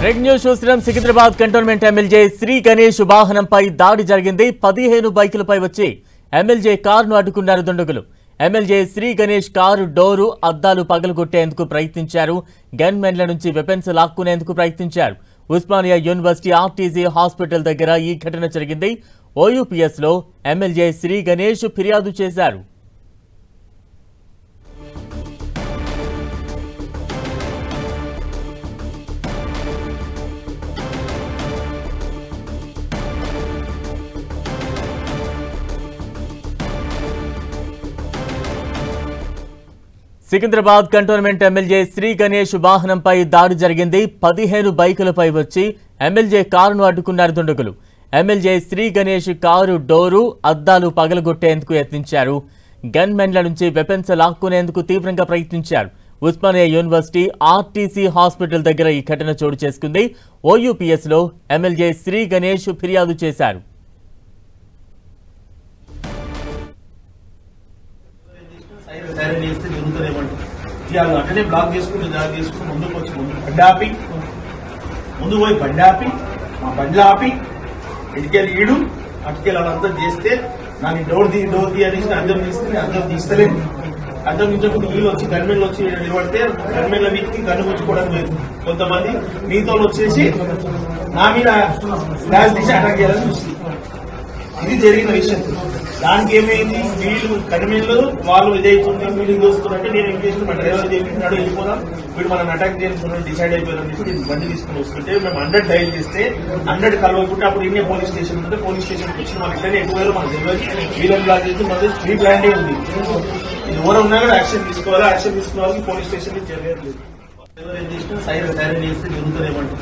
Red news చూస్తున్నాం. Secunderabad cantonment MLA Shri Ganesh వాహనంపై దాడి జరిగింది. 15 బైకులపై వచ్చి ఎమ్మెల్యే కారును అడ్డుకున్నారు దుండగులు. MLA Shri Ganesh car door అద్దాలు పగలగొట్టేందుకు ప్రయత్నించారు. గన్మెన్ల నుంచి వెపన్స్ లాక్కునేందుకు ప్రయత్నించారు. ఉస్మానియా యూనివర్సిటీ ఆర్టీసీ హాస్పిటల్ దగ్గర ఈ ఘటన జరిగింది. ఓయూపీఎస్ లో ఎమ్మెల్యే శ్రీ గణేష్ ఫిర్యాదు చేశారు. సికింద్రాబాద్ కంటోన్మెంట్ ఎమ్మెల్యే శ్రీ గణేష్ వాహనంపై దాడి జరిగింది. 15 బైకులపై వచ్చి ఎమ్మెల్యే కారును అడ్డుకున్నారు దుండగులు. MLA Shri Ganesh car door అద్దాలు పగలగొట్టేందుకు యత్నించారు. గన్మెన్ల నుంచి వెపన్స్ లాక్కునేందుకు తీవ్రంగా ప్రయత్నించారు. ఉస్మానియా యూనివర్సిటీ ఆర్టీసీ హాస్పిటల్ దగ్గర ఈ ఘటన చోటు చేసుకుంది. ఓయూపీఎస్ లో ఎమ్మెల్యే శ్రీ గణేష్ ఫిర్యాదు చేశారు. అట్లనే బ్లాక్ చేసుకుని ముందుకు వచ్చి ముందు పోయి బండి ఆపి మా బండ్లు ఆపి ఇటుకెళ్ళి ఈడు అటుకెళ్ళి వాళ్ళంతా చేస్తే నాకు డోర్ ది అనేసి అర్థం తీస్తే అర్థం తీస్తలేదు. అర్థం తీసేప్పుడు వీళ్ళు వచ్చి గన్మెన్లు వచ్చి నిలబడితే గన్మెన్ల వీటికి కన్ను పుచ్చుకోవడం లేదు. కొంతమంది మీతో వచ్చేసి నా మీద గ్లాస్ తీసి అటాక్ చేయాలని చూస్తుంది. ఇది జరిగిన విషయం. దానికి ఏమైంది, వీళ్ళు కనిమిళ్ళు వాళ్ళు ఇదైతుంది వీళ్ళు చూస్తున్నట్టే నేను ఏం చేసిన మా డ్రైవర్ చేస్తున్నాడు వెళ్ళిపోదాం వీడు మనం అటాక్ చేసుకున్నాడు డిసైడ్ అయిపోయారని చెప్పి నేను బండి తీసుకుని వస్తుంటే మేము 100 డైల్ చేస్తే 100 కలవకుంటే అప్పుడు ఇన్నే పోలీస్ స్టేషన్ ఉంటే పోలీస్ స్టేషన్కి వచ్చిన మన ఇట్లనే ఎక్కువ మనకు తెలియదు. వీళ్ళని బ్లాక్ చేసి మనది ప్రీ ప్లాన్డే ఉంది. ఇది ఎవరు ఉన్నా కూడా యాక్షన్ తీసుకోవాలి. యాక్షన్ తీసుకోవాలి పోలీస్ స్టేషన్ కి జరగలేదు. ఎవరు ఏం చేసినా సైరన్ చేస్తే జరుగుతుందేమంటారు.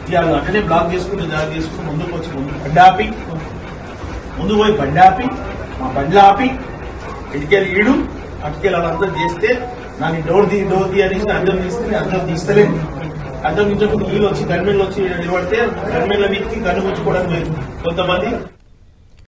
ఇవాళ అట్లనే బ్లాక్ చేసుకుని ముందుకు వచ్చి బండి ఆపి ముందు పోయి బండి ఆపి మా బండ్లు ఆపి ఇటుకెళ్ళి ఈడు అటుకెళ్ళి వాళ్ళంతా చేస్తే నాకు డోర్ ది అనేసి అర్థం తీస్తే అర్థం తీస్తలేదు. అర్థం తీసేప్పుడు వీళ్ళు వచ్చి గన్మెన్లు వచ్చి నిలబడితే గన్మెన్ల వీటికి కన్ను పుచ్చుకోవడం లేదు. కొంతమంది